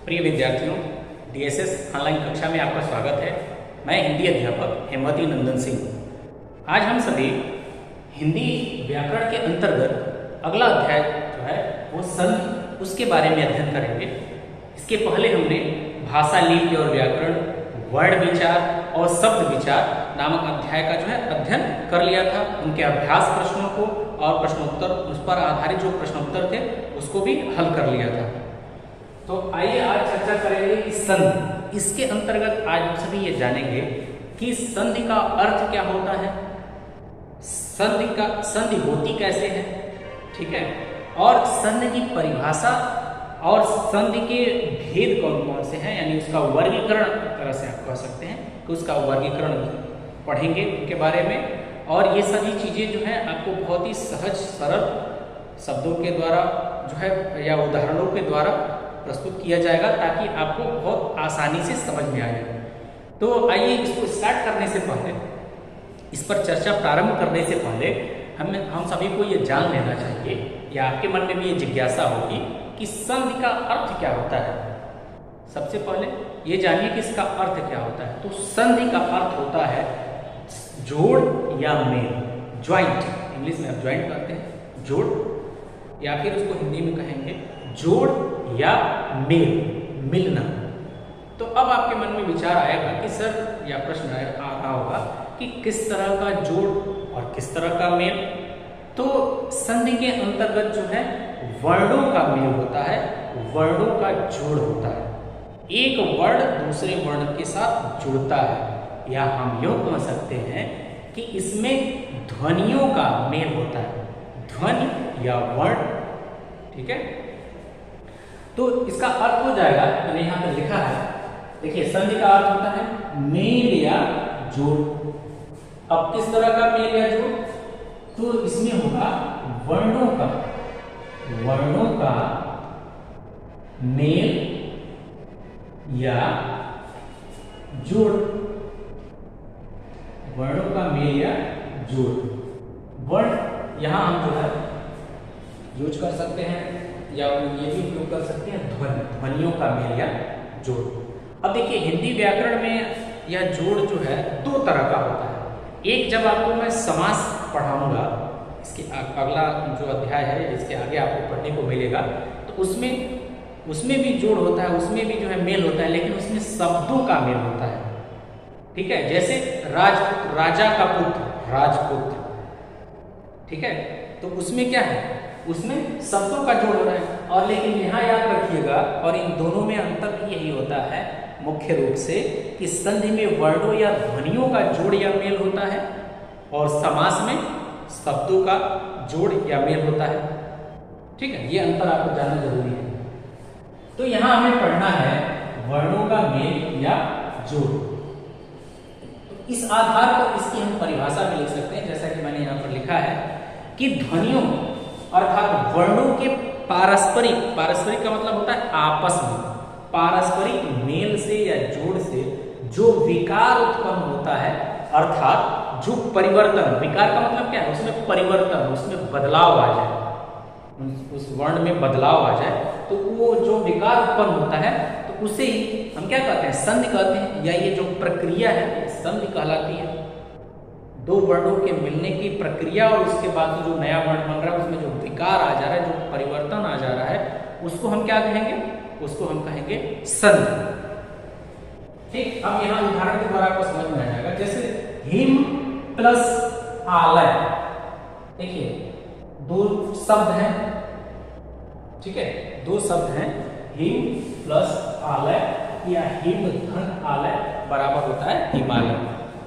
प्रिय विद्यार्थियों, DSS online कक्षा में आपका स्वागत है। मैं हिंदी अध्यापक हेमवती नंदन सिंह। आज हम सभी हिंदी व्याकरण के अंतर्गत अगला अध्याय जो है वो संधि, उसके बारे में अध्ययन करेंगे। इसके पहले हमने भाषा, लिपि और व्याकरण, वर्ण विचार और शब्द विचार नामक अध्याय का जो है अध्ययन कर लिया था। उनके अभ्यास प्रश्नों को और प्रश्नोत्तर, उस पर आधारित जो प्रश्नोत्तर थे उसको भी हल कर लिया था। तो आइए आज चर्चा करेंगे कि संधि। इसके अंतर्गत आज हम सभी ये जानेंगे कि संधि का अर्थ क्या होता है, संधि होती कैसे है, ठीक है, और संधि की परिभाषा और संधि के भेद कौन कौन से हैं, यानी उसका वर्गीकरण एक तरह से आप कह सकते हैं कि उसका वर्गीकरण पढ़ेंगे उनके बारे में। और ये सभी चीज़ें जो हैं आपको बहुत ही सहज सरल शब्दों के द्वारा जो है या उदाहरणों के द्वारा प्रस्तुत किया जाएगा, ताकि आपको बहुत आसानी से समझ में आ जाए। तो आइए इसको स्टार्ट करने से पहले, इस पर चर्चा प्रारंभ करने से पहले हम सभी को ये जान लेना चाहिए, या आपके मन में भी ये जिज्ञासा होगी कि संधि का अर्थ क्या होता है। सबसे पहले ये जानिए कि इसका अर्थ क्या होता है। तो संधि का अर्थ होता है जोड़ या मेल, ज्वाइंट। इंग्लिश में आप ज्वाइंट कहते हैं, जोड़, या फिर उसको हिंदी में कहेंगे जोड़ या मेल, मिलना। तो अब आपके मन में विचार आएगा कि सर, या प्रश्न आ रहा होगा कि किस तरह का जोड़ और किस तरह का मेल। तो संधि के अंतर्गत जो है वर्णों का मेल होता है, वर्णों का जोड़ होता है। एक वर्ण दूसरे वर्ण के साथ जुड़ता है, या हम यूं कह सकते हैं कि इसमें ध्वनियों का मेल होता है, ध्वनि या वर्ण, ठीक है। तो इसका अर्थ हो जाएगा, मैंने यहाँ पर लिखा है, देखिए संधि का अर्थ होता है मेल या जोड़। अब किस तरह का मेल या जोड़? तो इसमें होगा वर्णों का मेल या जोड़, वर्णों का मेल या जोड़। वर्ण यहां हम जो है यूज कर सकते हैं, या ये भी उपयोग कर सकते हैं ध्वनियों का मेल या जोड़। अब देखिए हिंदी व्याकरण में यह जोड़ जो है दो तरह का होता है। एक, जब आपको मैं समास पढ़ाऊंगा, इसके अगला जो अध्याय है, इसके आगे आपको पढ़ने को मिलेगा, तो उसमें भी जोड़ होता है, उसमें भी जो है मेल होता है, लेकिन उसमें शब्दों का मेल होता है, ठीक है। जैसे राजा का पुत्र, राजपुत्र, ठीक है। तो उसमें क्या है, उसमें शब्दों का जोड़ हो रहा है। और लेकिन यहाँ याद रखिएगा, और इन दोनों में अंतर भी यही होता है मुख्य रूप से, कि संधि में वर्णों या ध्वनियों का जोड़ या मेल होता है, और समास में शब्दों का जोड़ या मेल होता है, ठीक है। ये अंतर आपको जानना जरूरी है। तो यहाँ हमें पढ़ना है वर्णों का मेल या जोड़। तो इस आधार पर इसकी हम परिभाषा भी लिख सकते हैं, जैसा कि मैंने यहाँ पर लिखा है कि ध्वनियों अर्थात वर्णों के पारस्परिक का मतलब होता है आपस में, पारस्परिक मेल से या जोड़ से जो विकार उत्पन्न होता है, अर्थात जो परिवर्तन, विकार का मतलब क्या है, उसमें परिवर्तन, उसमें बदलाव आ जाए, उस वर्ण में बदलाव आ जाए, तो वो जो विकार उत्पन्न होता है, तो उसे ही हम क्या कहते हैं, संधि कहते हैं, या ये जो प्रक्रिया है संधि कहलाती है। दो वर्णों के मिलने की प्रक्रिया, और उसके बाद जो नया वर्ण बन रहा है उसमें जो विकार आ जा रहा है, जो परिवर्तन आ जा रहा है, उसको हम क्या कहेंगे, उसको हम कहेंगे संधि, ठीक। अब यहाँ उदाहरण के द्वारा आपको समझ में आ जाएगा। जैसे हिम प्लस आलय, देखिए दो शब्द हैं, ठीक है, दो शब्द हैं, हिम प्लस आलय, या हिम धन आलय बराबर होता है हिमालय।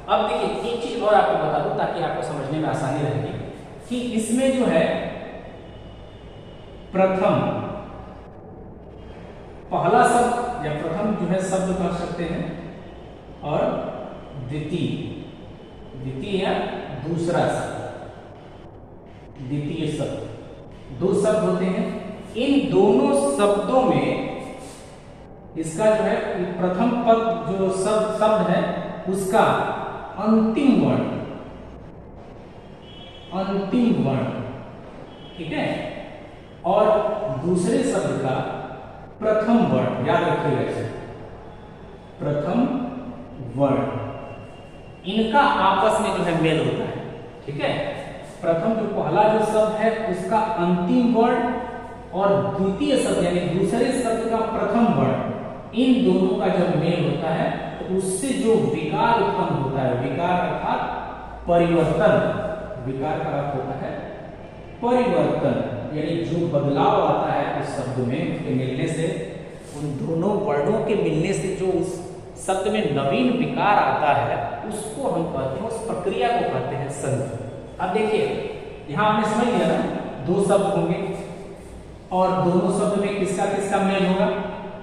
अब देखिए एक चीज और आपको बता दूं, ताकि आपको समझने में आसानी रहेगी, कि इसमें जो है प्रथम, पहला शब्द या प्रथम जो है शब्द कह सकते हैं, और द्वितीय या दूसरा शब्द, द्वितीय शब्द, दो शब्द होते हैं। इन दोनों शब्दों में इसका जो है प्रथम पद जो शब्द है उसका अंतिम वर्ण, ठीक है, और दूसरे शब्द का प्रथम वर्ण, वर्ण, याद रखिएगा इसे, प्रथम वर्ण, इनका आपस में जो है मेल होता है। ठीक है, प्रथम जो पहला जो शब्द है उसका अंतिम वर्ण और द्वितीय शब्द यानी दूसरे शब्द का प्रथम वर्ण, इन दोनों का जब मेल होता है तो उससे जो विकार उत्पन्न होता है, विकार अर्थात परिवर्तन, विकार का अर्थ होता है परिवर्तन, यानी जो बदलाव आता है उस शब्द में उसके मिलने से, उन दोनों वर्णों के मिलने से जो उस शब्द में नवीन विकार आता है उसको हम कहते हैं, उस प्रक्रिया को कहते हैं संधि। अब देखिए यहां आपने समझ लिया ना, दो शब्द होंगे और दोनों शब्द में किसका किसका मेल होगा,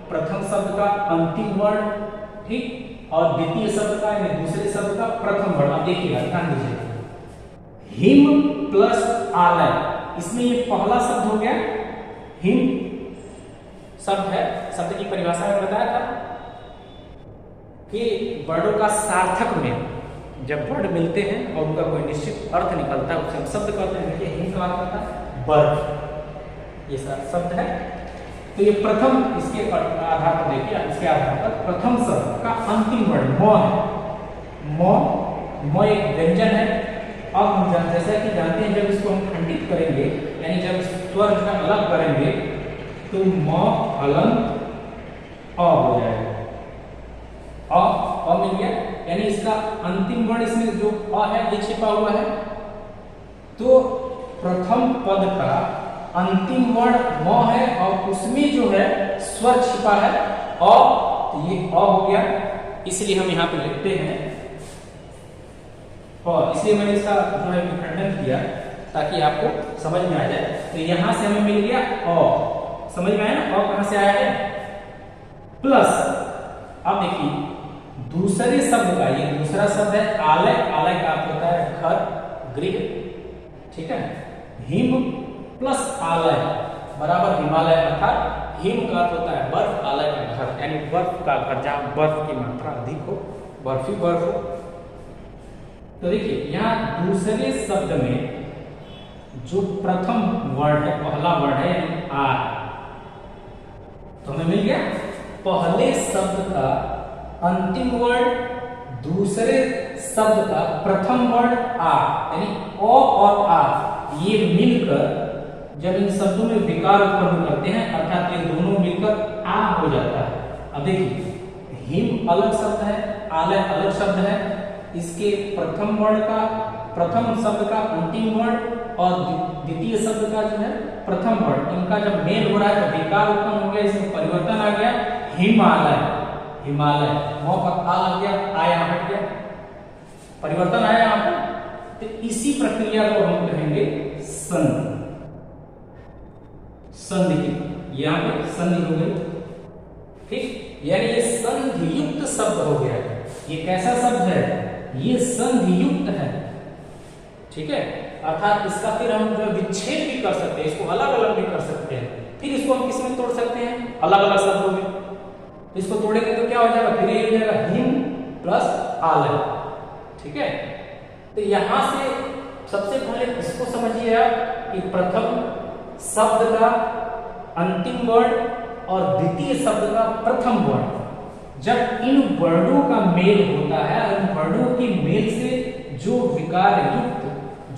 प्रथम शब्द का अंतिम वर्ण, ठीक, और द्वितीय शब्द का यानी दूसरे शब्द का प्रथम वर्ण। अब देखिएगा, ध्यान दीजिए, हिम प्लस आलय, इसमें ये पहला शब्द हो गया, हिम शब्द है, शब्द की परिभाषा में बताया था कि वर्णों का सार्थक में जब वर्ण मिलते हैं और उनका कोई निश्चित अर्थ निकलता है उसे हम शब्द कहते हैं। देखिए हिम का अर्थ होता है बर्फ, ये शब्द है। तो ये प्रथम, इसके आधार पर देखिए, इसके आधार पर प्रथम शब्द का अंतिम वर्ण म है, म एक व्यंजन है। अब हम जैसा कि जानते हैं जब इसको हम खंडित करेंगे यानी जब स्वर जो है अलग करेंगे तो म हलंत अ हो जाएगा, अ मिल गया, यानी इसका अंतिम वर्ण इसमें जो अ है ये छिपा हुआ है। तो प्रथम पद का अंतिम वर्ण म है और उसमें जो है स्वर छिपा है अ, तो ये अ हो गया, इसलिए हम यहाँ पे लिखते हैं और इसलिए मैंने इसका जो है विखंडन किया ताकि आपको समझ में आ जाए। तो यहां से हमें मिल गया अ, समझ में आया ना, अ कहां से आया है, प्लस। अब देखिए दूसरे शब्द का, ये दूसरा शब्द है आलय, आलय का अर्थ होता है घर, गृह, ठीक है। हिम प्लस आलय बराबर हिमालय, अर्थात हिम का अर्थ होता है बर्फ, आलय का घर यानी बर्फ का घर, जहां बर्फ की मात्रा अधिक हो, बर्फी बर्फ हो। तो देखिए यहाँ दूसरे शब्द में जो प्रथम वर्ण है, पहला वर्ण है यानी आ, तो हमें मिल गया पहले शब्द का अंतिम वर्ण, दूसरे शब्द का प्रथम वर्ण आ, यानी ओ और आ, ये मिलकर जब इन शब्दों में विकार उत्पन्न करते हैं अर्थात ये दोनों मिलकर आ हो जाता है। अब देखिए हिम अलग शब्द है, आलय अलग शब्द है, इसके प्रथम वर्ण का, प्रथम शब्द का अंतिम वर्ण और द्वितीय शब्द का जो है प्रथम वर्ण, इनका जब मेल हो रहा है तो विकार उत्पन्न हो गया, इसमें परिवर्तन आ गया, हिमालय, हिमालय, वहां पर आ लग गया, आ यहाँ हट गया, परिवर्तन आया यहाँ पर। तो इसी प्रक्रिया को हम कहेंगे संधि, संधि, यहाँ पे संधि हो गई, ठीक, यानी ये संधि युक्त शब्द हो गया। ये कैसा शब्द है, ये संधि युक्त है, ठीक है, अर्थात इसका फिर हम जो विच्छेद भी कर सकते हैं, इसको अलग अलग भी कर सकते हैं, फिर इसको हम किस में तोड़ सकते हैं, अलग अलग शब्दों में। इसको तोड़ेंगे तो क्या हो जाएगा, फिर ये हो जाएगा हिम प्लस आलय, ठीक है। तो यहां से सबसे पहले इसको समझिए आप कि प्रथम शब्द का अंतिम वर्ण और द्वितीय शब्द का प्रथम वर्ण, जब इन वर्णों का मेल होता है, इन वर्णों के मेल से जो विकार युक्त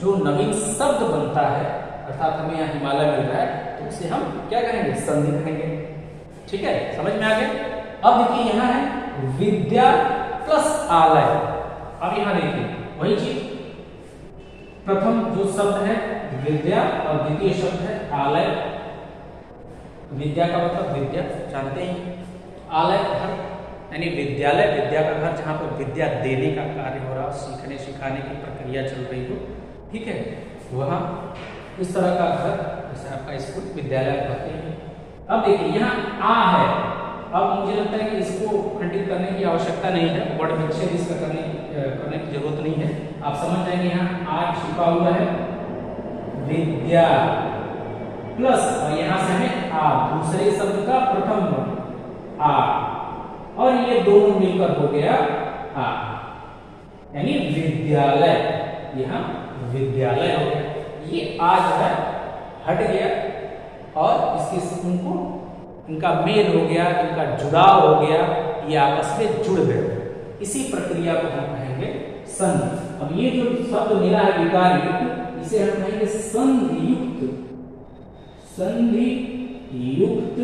जो नवीन शब्द बनता है, अर्थात हमें यहाँ हिमालय मिल रहा है, तो उसे हम क्या कहेंगे, संधि कहेंगे, ठीक है, समझ में आ गया। अब देखिए यहाँ है विद्या प्लस आलय। अब यहाँ देखिए वही चीज, प्रथम जो शब्द है विद्या और द्वितीय शब्द है आलय। विद्या का मतलब विद्या जानते हैं, आलय घर यानी विद्यालय, विद्या का घर जहाँ पर विद्या देने का कार्य हो रहा, सीखने सिखाने की प्रक्रिया चल रही हो, ठीक है, वहाँ इस तरह का घर जैसे आपका स्कूल विद्यालय कहते हैं। अब देखिए यहाँ आ है, अब मुझे लगता है कि इसको खंडित करने की आवश्यकता नहीं है, वर्ड विच्छेद इसका करने की जरूरत नहीं है, आप समझ जाएंगे। यहाँ आ छिपा हुआ है, विद्या प्लस और यहाँ से हमें आ, दूसरे शब्द का प्रथम वर्ण आ, और ये दोनों मिलकर हो गया आ, यानी विद्यालय, यहाँ विद्यालय हो गया। ये आ जो है हट गया और इसके उनको इनका मेल हो गया, इनका जुड़ाव हो गया, ये आपस में जुड़ गए, इसी प्रक्रिया को हम कहेंगे संधि। अब ये जो शब्द मिला है विकार युक्त, इसे हम कहेंगे संधियुक्त, संधियुक्त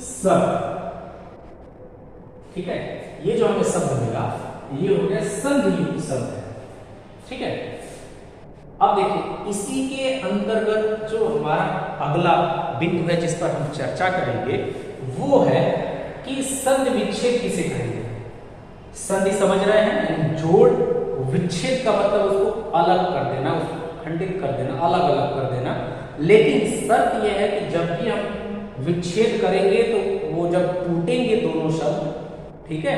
शब्द। ठीक है, ये जो हमें शब्द मिला ये हो गया संधियुक्त शब्द है। ठीक है, अब देखिए इसी के अंतर्गत जो हमारा अगला बिंदु है जिस पर हम चर्चा करेंगे वो है कि संधि विच्छेद किसे कहेंगे। संधि समझ रहे हैं, जोड़, विच्छेद का मतलब उसको अलग कर देना, उसको खंडित कर देना, अलग अलग कर देना। लेकिन शर्त यह है कि जब भी हम विच्छेद करेंगे तो वो जब टूटेंगे दोनों शब्द, ठीक है,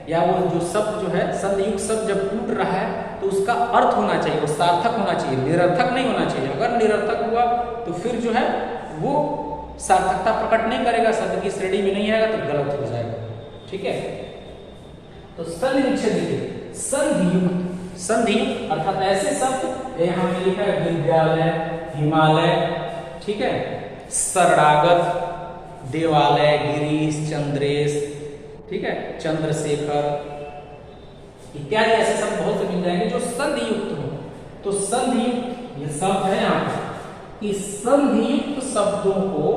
या वो जो शब्द जो है संधियुक्त शब्द जब टूट रहा है तो उसका अर्थ होना चाहिए, वो सार्थक होना चाहिए, निरर्थक नहीं होना चाहिए। अगर निरर्थक हुआ तो फिर जो है वो सार्थकता प्रकट नहीं करेगा, शब्द की श्रेणी में नहीं आएगा तो गलत हो जाएगा। ठीक है, तो संधि विच्छेद देखिए, संधियुक्त, संधियुक्त अर्थात ऐसे शब्द, यहाँ में लिखा है विद्यालय, हिमालय, ठीक है, शरणागत, देवालय, गिरीश, चंद्रेश, ठीक है, चंद्रशेखर इत्यादि ऐसे शब्द बहुत से मिल जाएंगे जो संधियुक्त हो। तो संधियुक्त ये शब्द है यहाँ पर कि संधियुक्त शब्दों को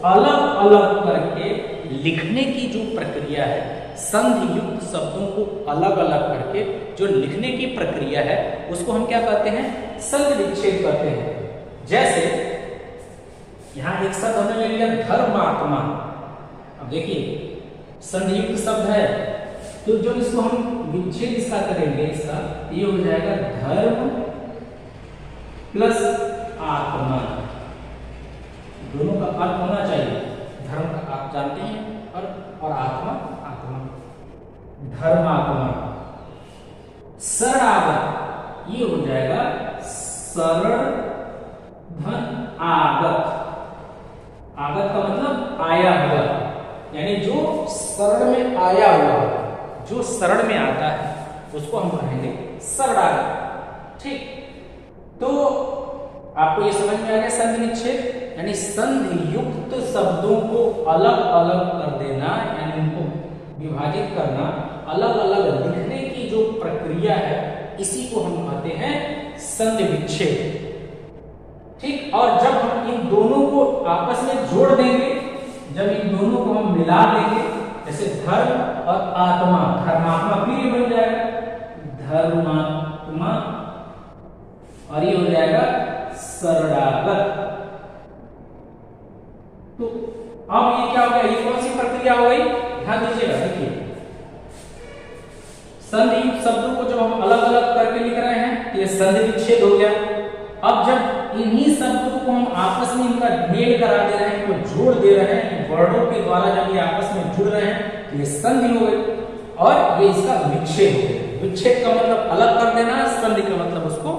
अलग अलग करके लिखने की जो प्रक्रिया है, संधियुक्त शब्दों को अलग अलग करके जो लिखने की प्रक्रिया है उसको हम क्या कहते हैं, संधि विच्छेद कहते हैं। जैसे यहाँ एक शब्द हमने ले लिया धर्मात्मा। अब देखिए संधियुक्त शब्द है तो जो इसको हम विच्छेद इसका करेंगे, इसका ये हो जाएगा धर्म प्लस आत्मा। दोनों का अर्थ होना चाहिए, धर्म का आप जानते हैं और आत्मा, आत्मा, धर्मात्मा। शरणागत ये हो जाएगा शरण धन आगत। आगत का मतलब आया हुआ, यानी जो शरण में आया हुआ, जो शरण में आता है उसको हम कहेंगे शरणागत। ठीक, तो आपको ये समझ में आ गया संधि विच्छेद, यानी संधियुक्त शब्दों को अलग अलग कर देना, यानी उनको विभाजित करना, अलग अलग लिखने की जो प्रक्रिया है इसी को हम कहते हैं संधि विच्छेद। ठीक, और जब हम इन दोनों को आपस में जोड़ देंगे, जब इन दोनों को हम मिला देंगे, जैसे धर्म और आत्मा, धर्मात्मा फिर ये बन जाएगा धर्मात्मा, और ये हो जाएगा शरणागत। तो अब ये क्या हो गया, ये कौन सी प्रक्रिया हो गई, ध्यान दीजिएगा। देखिए संधियुक्त शब्दों को जब हम अलग अलग करके लिख रहे हैं तो ये संधि विच्छेद हो गया। अब जब इन्हीं शब्दों को हम आपस में इनका मेल करा दे रहे हैं, इनको जोड़ दे रहे हैं, वर्णों के द्वारा जब ये आपस में जुड़ रहे हैं तो ये संधि हो गई और ये इसका विच्छेद हो गया। विच्छेद का मतलब अलग कर देना, संधि का मतलब उसको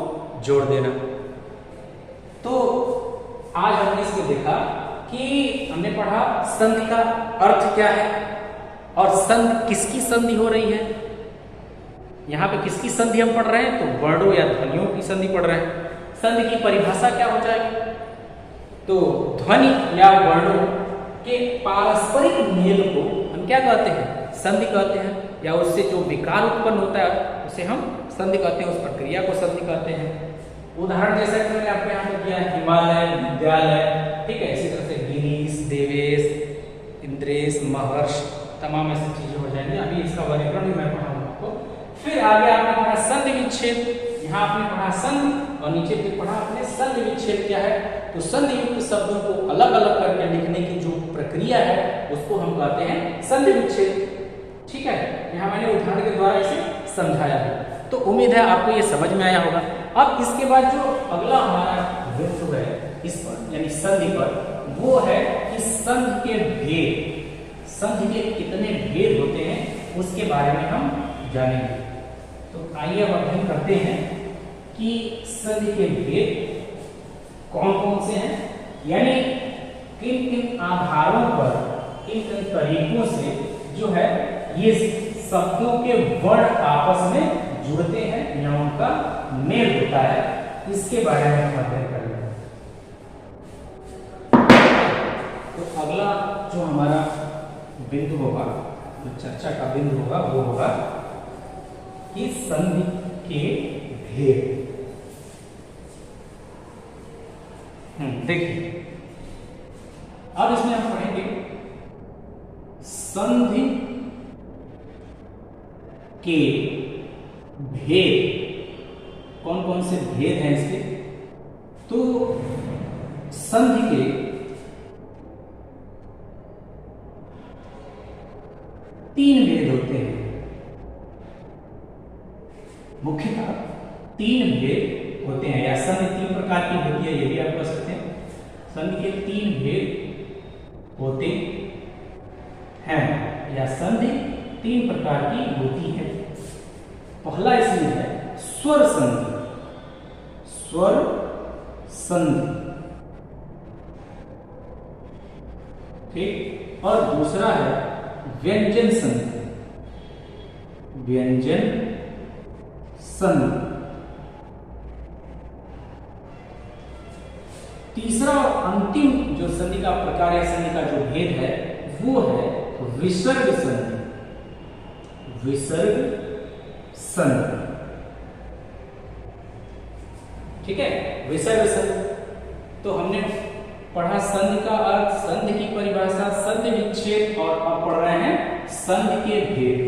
जोड़ देना। तो आज हमने इसको देखा कि हमने पढ़ा संधि का अर्थ क्या है और संधि किसकी संधि हो रही है। यहाँ पे किसकी संधि हम पढ़ रहे हैं, तो वर्णों या ध्वनियों की संधि पढ़ रहे हैं। संधि की परिभाषा क्या हो जाएगी, तो ध्वनि या वर्णों के पारस्परिक मेल को हम क्या कहते हैं, संधि कहते हैं, या उससे जो विकार उत्पन्न होता है उसे हम संधि कहते हैं, उस प्रक्रिया को संधि कहते हैं। उदाहरण जैसे कि मैंने आपको यहाँ पर दिया है हिमालय, विद्यालय, ठीक है, इसी तरह से गिरीश, देवेश, इंद्रेश, महर्ष, तमाम ऐसी चीजें हो जाएंगी। अभी इसका वर्गीकरण भी मैं पढ़ाऊंगा आपको। फिर आगे आपने पढ़ा संधि विच्छेद, यहाँ आपने पढ़ा संधि और नीचे पे पढ़ा आपने संधि विच्छेद क्या है। तो संधियुक्त शब्दों को अलग अलग करके लिखने की जो प्रक्रिया है उसको हम कहते हैं संधि विच्छेद। ठीक है, यहाँ मैंने उदाहरण के द्वारा इसे समझाया है, तो उम्मीद है आपको ये समझ में आया होगा। अब इसके बाद जो अगला हमारा बिंदु है इस पर यानी संधि पर, वो है कि संधि के भेद, संधि के कितने भेद होते हैं उसके बारे में हम जानेंगे। तो आइए अब अध्ययन करते हैं कि संधि के भेद कौन कौन से हैं, यानी किन किन आधारों पर, किन किन तरीकों से जो है ये शब्दों के वर्ण आपस में जुड़ते हैं या उनका मेल होता है, इसके बारे में हम अध्ययन करेंगे। तो अगला जो हमारा बिंदु होगा, जो चर्चा का बिंदु होगा वो होगा कि संधि के भेद। देखिए अब इसमें हम पढ़ेंगे संधि के भेद, कौन कौन से भेद हैं इसके। तो संधि के तीन भेद होते हैं, मुख्यतः तीन भेद होते हैं, या संधि तीन प्रकार की होती है, ये भी आप कह सकते हैं। संधि के तीन भेद होते हैं, या संधि तीन प्रकार की होती है। पहला इसमें है स्वर संधि, स्वर संधि, ठीक। और दूसरा है व्यंजन संधि, व्यंजन संधि। तीसरा और अंतिम जो संधि का प्रकार या संधि का जो भेद है वो है विसर्ग संधि, विसर्ग संधि, ठीक है। विसर्ग संधि तो हमने पढ़ा संधि का अर्थ, संधि की परिभाषा, संधि विच्छेद, और अब पढ़ रहे हैं संधि के भेद।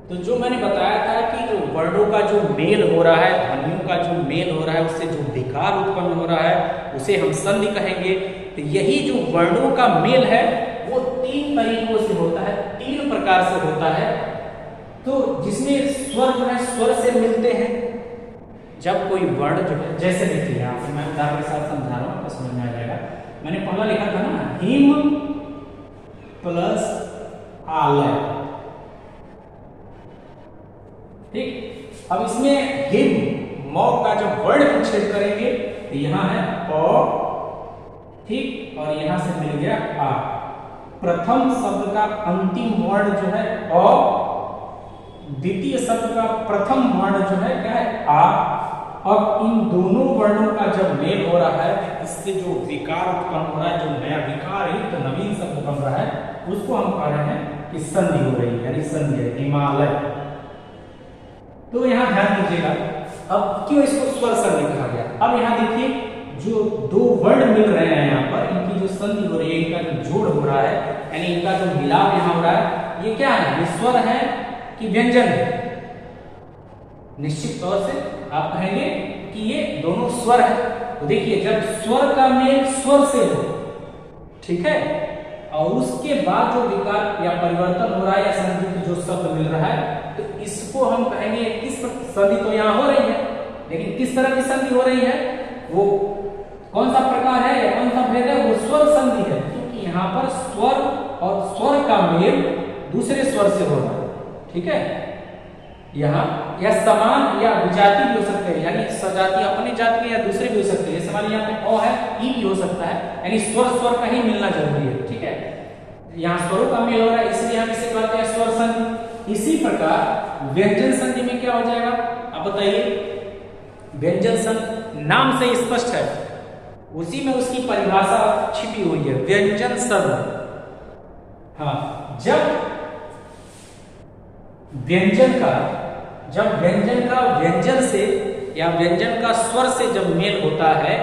तो जो मैंने बताया था कि जो वर्णों का जो मेल हो रहा है, ध्वनियों का जो मेल हो रहा है, उससे जो विकार उत्पन्न हो रहा है उसे हम संधि कहेंगे। तो यही जो वर्णों का मेल है वो तीन तरीकों से होता है, तीन प्रकार से होता है। तो जिसमें स्वर जो है स्वर से मिलते हैं, जब कोई वर्ण जो है, जैसे देखिए यहाँ पर मैं उदाहरण के साथ समझा रहा हूँ तो समझ में आ जाएगा। मैंने पहला लिखा था ना हिम प्लस आलय, ठीक। अब इसमें हिम मौ का जब वर्ण विच्छेद करेंगे तो यहाँ है अ, ठीक, और यहां से मिल गया आ। प्रथम शब्द का अंतिम वर्ण जो है अ, द्वितीय शब्द का प्रथम वर्ण जो है क्या है आ। अब इन दोनों वर्णों का जब मेल हो रहा है, इससे जो विकार उत्पन्न हो रहा है, जो नया विकार युक्त नवीन शब्द बन रहा है, उसको हम कह रहे हैं कि संधि हो रही है, यानी संधि है, हिमालय। तो यहां ध्यान दीजिएगा, अब क्यों इसको स्वर संधि कहा गया। अब यहां देखिए जो दो वर्ण मिल रहे हैं यहाँ पर, इनकी जो संधि हो रही है, इनका जो जोड़ हो रहा है, यानी इनका जो मिलाप यहाँ हो रहा है, ये क्या है, ये स्वर है कि व्यंजन है। निश्चित तौर से आप कहेंगे कि ये दोनों स्वर है। तो देखिए जब स्वर का मेल स्वर से हो, ठीक है, और उसके बाद जो विकार या परिवर्तन हो रहा है या संधि जो शब्द मिल रहा है, तो इसको हम कहेंगे किस संधि तो यहाँ हो रही है, लेकिन किस तरह की संधि हो रही है, वो कौन सा प्रकार है या कौन सा भेद है, वो स्वर संधि है। क्योंकि यहाँ पर स्वर और स्वर का मेल दूसरे स्वर से हो रहा है, ठीक है। यहाँ या समान या विजाति भी हो सकते हैं, यानी सजाति अपने जात के या दूसरे भी हो सकते हैं। जैसे मान यहाँ पे अ है, ई भी हो सकता है, यानी स्वर स्वर का ही मिलना जरूरी है, ठीक है। यहाँ स्वरों का मेल हो रहा है, इसलिए हम इसे कहते हैं स्वर संधि। इसी प्रकार व्यंजन संधि में क्या हो जाएगा, आप बताइए। व्यंजन संधि नाम से स्पष्ट है, उसी में उसकी परिभाषा छिपी हुई है, व्यंजन संधि। हाँ, जब व्यंजन का व्यंजन से या व्यंजन का स्वर से जब मेल होता है,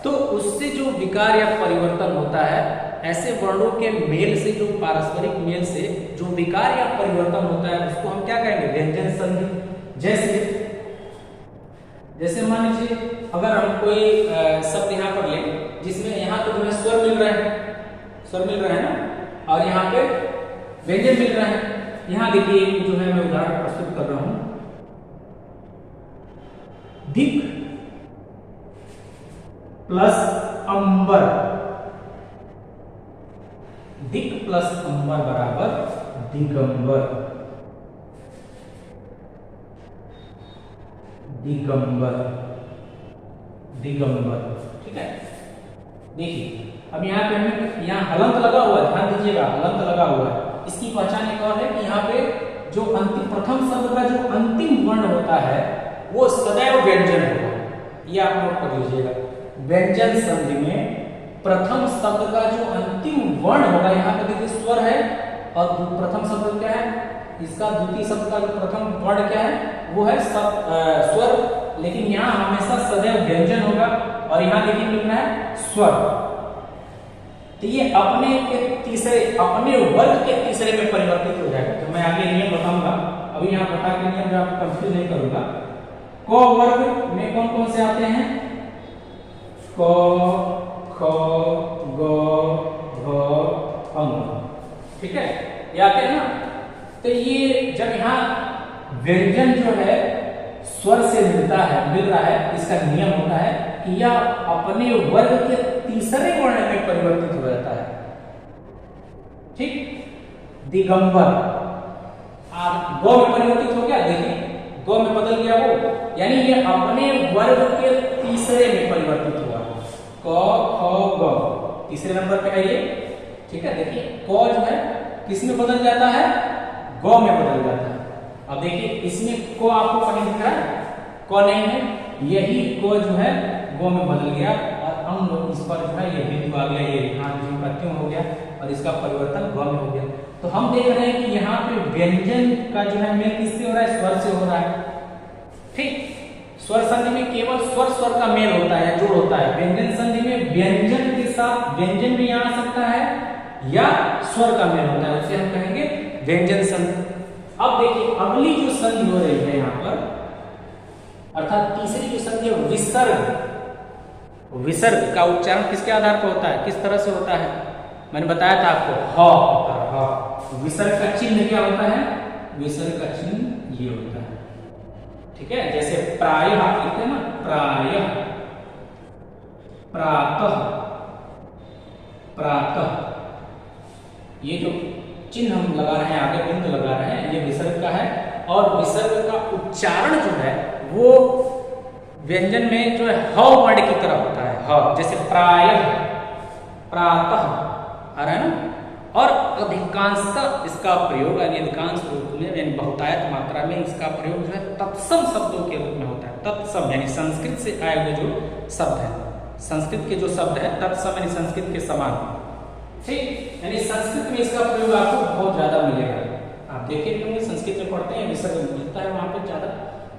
तो उससे जो विकार या परिवर्तन होता है, ऐसे वर्णों के मेल से, जो पारस्परिक मेल से जो विकार या परिवर्तन होता है, उसको हम क्या कहेंगे, व्यंजन संधि। जैसे मान लीजिए अगर हम कोई शब्द यहाँ पर लें जिसमें यहाँ तो जो है स्वर मिल रहा है ना, और यहाँ पे व्यंजन मिल रहा है। यहाँ देखिए जो है मैं उदाहरण प्रस्तुत कर रहा हूं, दिक प्लस अंबर, दिक प्लस अंबर बराबर दिगंबर, दिगंबर, ठीक है। देखिए अब यहाँ पे हमें यहाँ हलंत लगा हुआ है, ध्यान दीजिएगा, हलंत लगा हुआ है। इसकी पहचान एक और है कि यहाँ पे जो अंतिम प्रथम शब्द का जो अंतिम वर्ण होता है वो सदैव व्यंजन होगा, ये आप नोट कर लीजिएगा। व्यंजन संधि में प्रथम शब्द का जो अंतिम वर्ण होगा, यहाँ पे देखिए स्वर है और प्रथम शब्द क्या है, इसका द्वितीय शब्द का जो प्रथम वर्ण क्या है वो है स्वर, लेकिन यहाँ हमेशा सदैव व्यंजन होगा और यहाँ देखिए लिखना है स्वर। तो ये अपने वर्ग के तीसरे में परिवर्तित हो जाएगा। तो मैं आगे नियम बताऊंगा, अभी यहाँ बता के नियम जो आपको कंफ्यूज नहीं करूंगा। क वर्ग में कौन कौन से आते हैं, क ख ग घ अंग, ठीक है, ये आते हैं ना। तो ये जब यहाँ व्यंजन जो है स्वर से मिल रहा है, इसका नियम होता है कि यह अपने वर्ग के तीसरे वर्ण में परिवर्तित हो जाता है, ठीक। दिगंबर आप गौ में परिवर्तित हो गया, देखिए गौ में बदल गया वो, यानी ये अपने वर्ग के तीसरे में परिवर्तित हुआ। क ख ग तीसरे नंबर पे है ये, ठीक है। देखिए क जो है किस में बदल जाता है, गौ में बदल जाता है। अब देखिए इसमें को आपको कहीं दिख रहा है, को नहीं है, यही को जो है गो में बदल गया और अंग इस पर जो है ये बिंदु आ गया, ये रेखा क्यों हो गया और इसका परिवर्तन गौ में हो गया। तो हम देख रहे हैं कि यहाँ पे व्यंजन का जो है मेल किससे हो रहा है, स्वर से हो रहा है, ठीक। स्वर संधि में केवल स्वर का मेल होता है, जोड़ होता है। व्यंजन संधि में व्यंजन के साथ व्यंजन भी आ सकता है या स्वर का मेल होता है, उसे हम कहेंगे व्यंजन संधि। अब देखिए अगली जो संधि हो रही है यहाँ पर, अर्थात तीसरी जो संधि है विसर्ग। विसर्ग का उच्चारण किसके आधार पर होता है, किस तरह से होता है, मैंने बताया था आपको ह। विसर्ग का चिन्ह क्या होता है, विसर्ग का चिन्ह ये होता है, ठीक है। जैसे प्रायः आप लिखते हैं ना, प्रायः, प्रातः, प्रातः, ये जो चिन्ह हम लगा रहे हैं, आगे बिंदु लगा रहे हैं, ये विसर्ग का है। और विसर्ग का उच्चारण जो है वो व्यंजन में जो है ह वर्ण की तरह होता है, ह। जैसे प्रायः, प्रातः आ रहा है ना। और अधिकांशतः इसका प्रयोग अधिकांश रूप में यानी बहुतायत मात्रा में इसका प्रयोग जो है तत्सम शब्दों के रूप में होता है। तत्सम यानी संस्कृत से आए हुए जो शब्द है, संस्कृत के जो शब्द है तत्सम यानी संस्कृत के समान, ठीक। यानी संस्कृत में इसका प्रयोग आपको बहुत ज्यादा मिलेगा। आप देखे होंगे संस्कृत में पढ़ते हैं विसर्ग मिलता है वहां पे ज्यादा।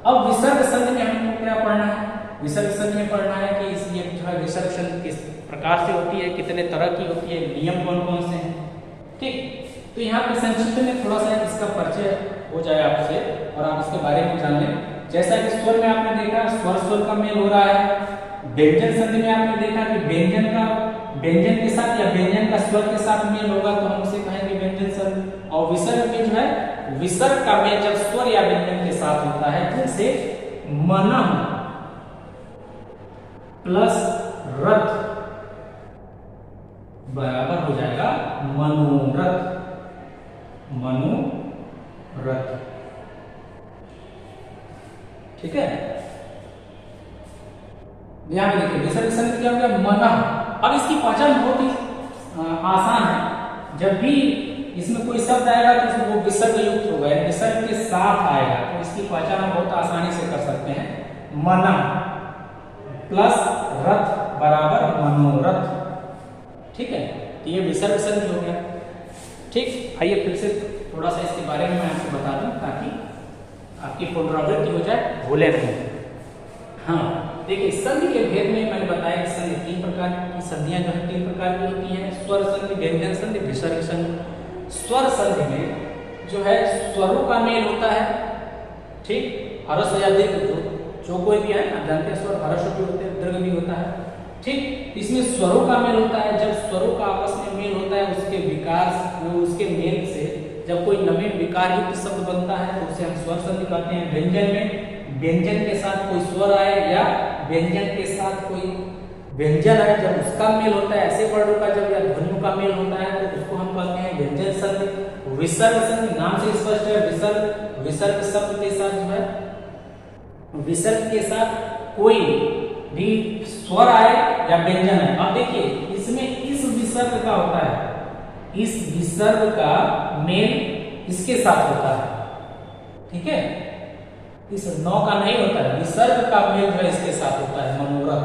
अब विसर्ग संधि में हमको क्या पढ़ना है, विसर्ग संधि में पढ़ना है कि ये जो है विसर्ग संधि किस प्रकार से होती है, कितने तरह की होती है, नियम कौन कौन से हैं, ठीक। तो यहाँ पे संक्षिप्त में थोड़ा सा इसका परिचय हो जाए आपसे और आप इसके बारे में जान लें। जैसा कि स्वर में आपने देखा स्वर का मेल हो रहा है। व्यंजन संधि में आपने देखा कि व्यंजन का व्यंजन के साथ या व्यंजन का स्वर के साथ मेल होगा तो हम उसे कहेंगे व्यंजन संधि। और विसर्ग में जो है विसर्ग का मेल जब स्वर या व्यंजन के साथ होता है, जैसे मनः प्लस रथ बराबर हो जाएगा मनोरथ, मनोरथ, ठीक है। ध्यान में देखिए विसर्ग संधि क्या हो गया, मनः। अब इसकी पहचान बहुत ही आसान है। जब भी इसमें कोई शब्द आएगा तो वो विसर्ग युक्त होगा, विसर्ग के साथ आएगा, तो इसकी पहचान हम बहुत आसानी से कर सकते हैं। मनः प्लस रथ बराबर मनोरथ, ठीक है। तो ये विसर्ग संधि हो गया, ठीक। आइए फिर से थोड़ा सा इसके बारे में मैं आपको बता दूं ताकि आपकी पुनरावृत्ति हो जाए, भूले नहीं। हाँ देखिए संधि के भेद में मैंने बताया कि संधि 3 प्रकार की संधियां जो है 3 प्रकार की होती हैं, स्वर संधि, व्यंजन संधि, विसर्ग संधि। स्वर संधि में जो है स्वरों का मेल होता है, ठीक। हर्ष या दीर्घ जो कोई भी है, आप जानते हैं स्वर हर्ष भी होते हैं, दीर्घ भी होता है, ठीक। इसमें स्वरों का मेल होता है। जब स्वरों का आपस में मेल होता है उसके विकास उसके मेल से जब कोई नवीन विकार युक्त शब्द बनता है तो उसे हम स्वर संधि कहते हैं। व्यंजन में व्यंजन के साथ कोई स्वर आए या व्यंजन के साथ कोई व्यंजन आए, जब उसका मेल होता है, ऐसे वर्णों का जब या ध्वनियों का मेल होता है तो उसको हम कहते हैं व्यंजन संधि। विसर्ग संधि नाम से स्पष्ट है, विसर्ग शब्द के साथ जो है विसर्ग के साथ कोई भी स्वर आए या व्यंजन है। अब देखिए इसमें इस विसर्ग का होता है, इस विसर्ग का मेल इसके साथ होता है, ठीक है। इस नौ का नहीं होता है, विसर्ग का मेल जो है इसके साथ होता है, मनोरथ,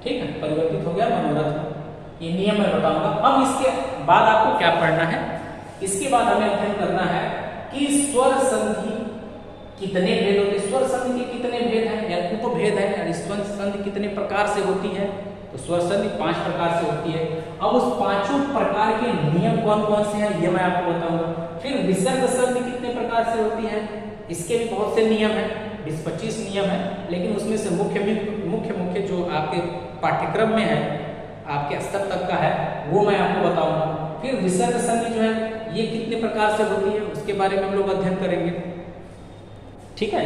ठीक है। परिवर्तित हो गया मनोरथ, ये नियम मैं बताऊंगा। अब इसके बाद आपको क्या पढ़ना है, इसके बाद हमें अध्ययन करना है कि स्वर संधि कितने भेद होते हैं, स्वर संधि के कितने भेद हैं या उपभेद है, यानी स्वर संधि कितने प्रकार से होती है। तो स्वर संधि 5 प्रकार से होती है। अब उस पांचों प्रकार के नियम कौन कौन से हैं ये मैं आपको बताऊंगा। फिर विसर्ग संधि कितने प्रकार से होती है, इसके भी बहुत से नियम हैं, 20-25 नियम है, लेकिन उसमें से मुख्य जो आपके पाठ्यक्रम में है, आपके स्तर तक का है, वो मैं आपको बताऊंगा। फिर विसर्ग संधि जो है ये कितने प्रकार से होती है उसके बारे में हम लोग अध्ययन करेंगे, ठीक है।